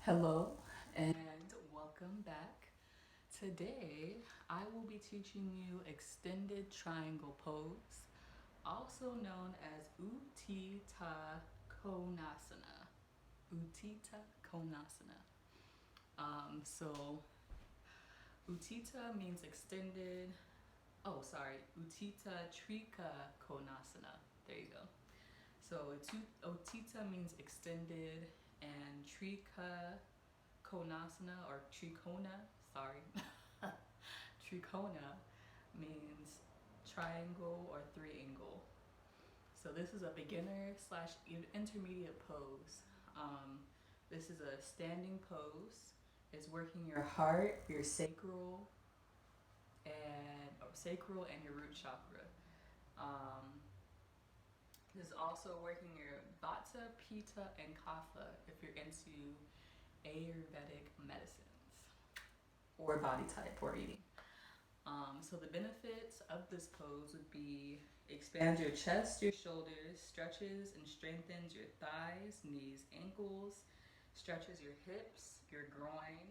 Hello and welcome back. Today I will be teaching you extended triangle pose, also known as Utthita Konasana. Utthita Konasana. So Utthita means extended. Oh, sorry. Utthita Trika Konasana. There you go. So Utthita means extended, and Trika Konasana or Trikona, sorry, Trikona means triangle or triangle. So this is a beginner slash intermediate pose. Um, this is a standing pose. It's working your heart, your sacral and your root chakra. Um, this is also working your Vata, Pitta, and Kapha if you're into Ayurvedic medicines or body type or eating. So the benefits of this pose would be expand your chest, your shoulders, stretches and strengthens your thighs, knees, ankles, stretches your hips, your groin,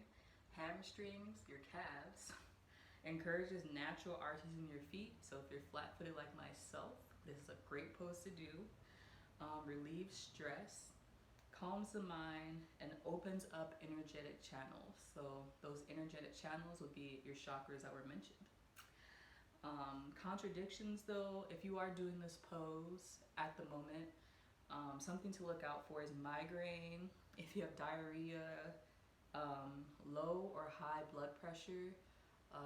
hamstrings, your calves, encourages natural arches in your feet. So if you're flat footed like myself, this is a great pose to do. Relieves stress, calms the mind, and opens up energetic channels. So those energetic channels would be your chakras that were mentioned. Contradictions though, if you are doing this pose at the moment, something to look out for is migraine, if you have diarrhea, low or high blood pressure.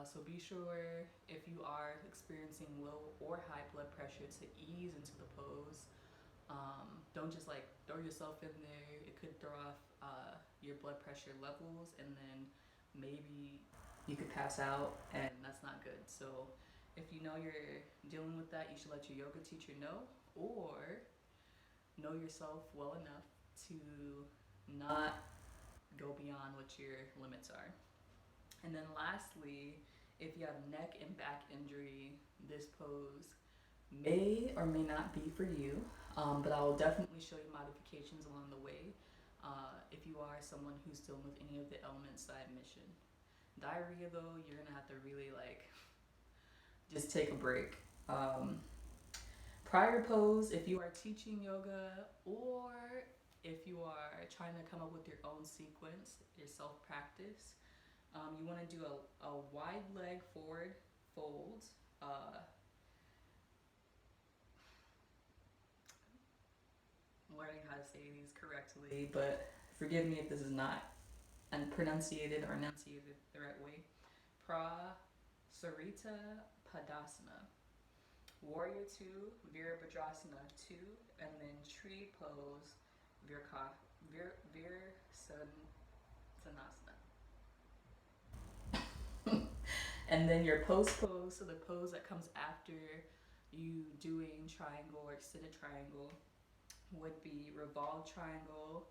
So be sure if you are experiencing low or high blood pressure to ease into the pose. Don't just like throw yourself in there. It could throw off your blood pressure levels, and then maybe you could pass out, and that's not good. So, if you know you're dealing with that, you should let your yoga teacher know, or know yourself well enough to not go beyond what your limits are. And then, lastly, if you have neck and back injury, this pose may or may not be for you, but I will definitely show you modifications along the way if you are someone who's dealing with any of the elements that I mentioned. Diarrhea, though, you're gonna have to really like just take a break. Prior pose, if you are teaching yoga or if you are trying to come up with your own sequence, your self practice, you want to do a wide leg forward fold. Learning how to say these correctly, but forgive me if this is not pronunciated or enunciated the right way. Pra Sarita Padasana. Warrior 2, Virabhadrasana 2, and then tree pose, Virsanasana. And then your post pose, so the pose that comes after you doing triangle or extended triangle, would be revolved triangle,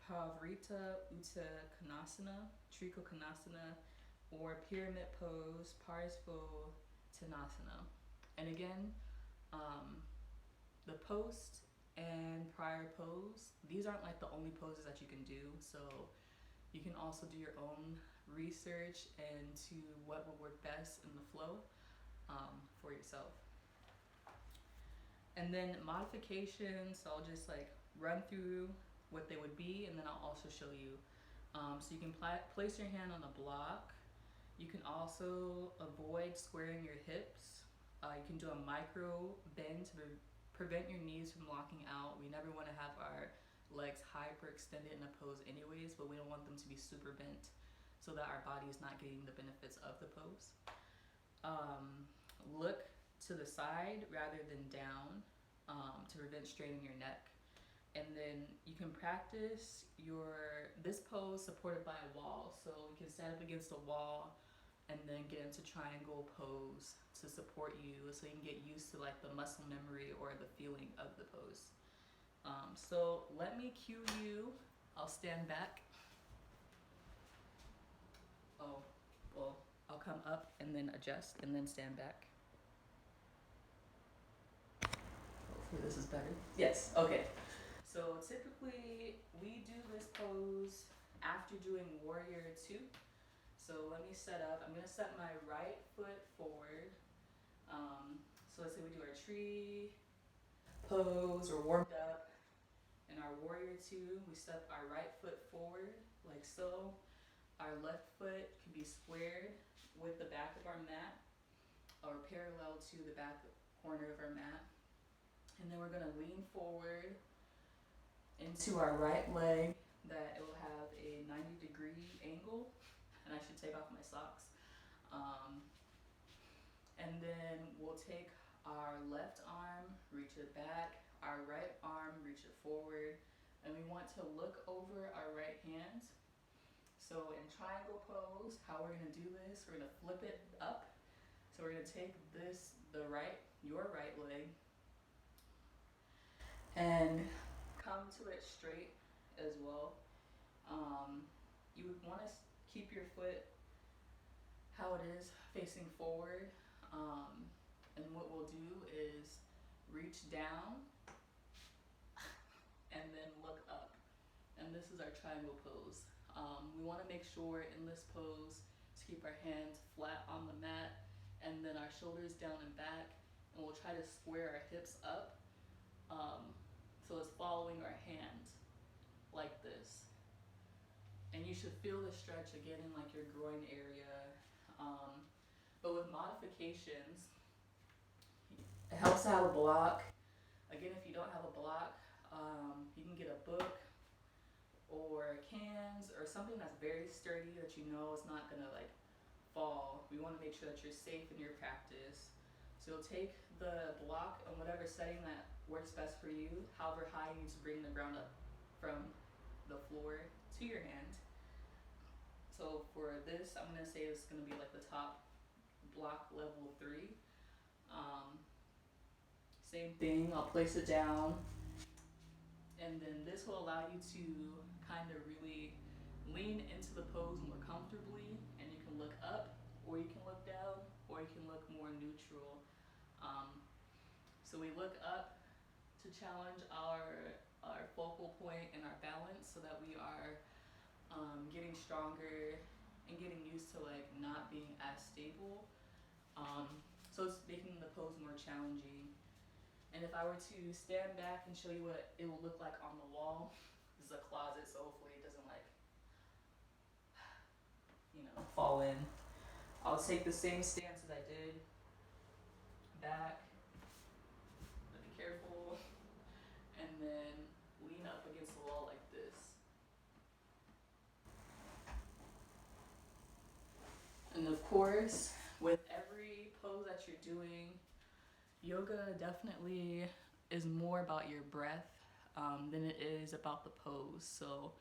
Pavrita Uttanasana, Trikonasana, or pyramid pose, Parsvottanasana. And again, um, the post and prior pose, these aren't like the only poses that you can do. So you can also do your own research into what will work best in the flow for yourself. And then modifications, so I'll just like run through what they would be, and then I'll also show you. So you can place your hand on the block. You can also avoid squaring your hips. You can do a micro bend to prevent your knees from locking out. We never want to have our legs hyperextended in a pose anyways, but we don't want them to be super bent so that our body is not getting the benefits of the pose. Look to the side rather than down to prevent straining your neck. And then you can practice this pose supported by a wall. So you can stand up against a wall and then get into triangle pose to support you, so you can get used to like the muscle memory or the feeling of the pose. So let me cue you. I'll stand back. Oh, well, I'll come up and then adjust and then stand back. Hopefully this is better. Yes, okay. So typically we do this pose after doing warrior two. So let me set up. I'm gonna set my right foot forward. So let's say we do our tree pose or warmed up. In our warrior two, we step our right foot forward like so. Our left foot can be squared with the back of our mat or parallel to the back corner of our mat. And then we're gonna lean forward into our right leg that it will have a 90-degree angle. And I should take off my socks. And then we'll take our left arm, reach it back, our right arm, reach it forward, and we want to look over our right hand. So in triangle pose, how we're gonna do this, we're gonna flip it up. So we're gonna take this, your right leg, and come to it straight as well. You would wanna keep your foot how it is, facing forward. And what we'll do is reach down and then look up. And this is our triangle pose. We want to make sure in this pose to keep our hands flat on the mat and then our shoulders down and back. And we'll try to square our hips up. So it's following our hand like this. And you should feel the stretch again in like your groin area. But with modifications, it helps to have a block. Again, if you don't have a block, you can get a book or cans or something that's very sturdy that you know is not gonna like fall. We want to make sure that you're safe in your practice. So you'll take the block on whatever setting that works best for you, however high you need to bring the ground up from the floor to your hand. So for this, I'm gonna say it's gonna be like the top block level 3. Same thing, I'll place it down, and then this will allow you to kind of really lean into the pose more comfortably, and you can look up, or you can look down, or you can look more neutral. So we look up to challenge our focal point and our balance so that we are getting stronger and getting used to like not being as stable. So it's making the pose more challenging. And if I were to stand back and show you what it will look like on the wall, this is a closet, so hopefully it doesn't like, fall in. I'll take the same stance as I did. Back, but be careful, and then lean up against the wall like this. And of course, with every pose that you're doing, yoga definitely is more about your breath than it is about the pose. So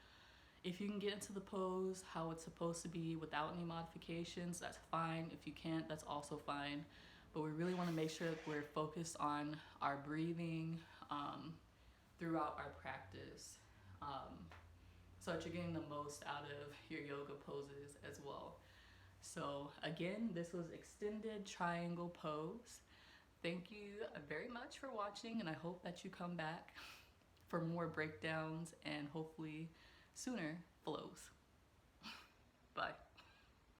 if you can get into the pose how it's supposed to be without any modifications, that's fine. If you can't, that's also fine. But we really want to make sure that we're focused on our breathing throughout our practice, so that you're getting the most out of your yoga poses as well. So again, this was extended triangle pose. Thank you very much for watching, and I hope that you come back for more breakdowns and hopefully sooner flows. Bye.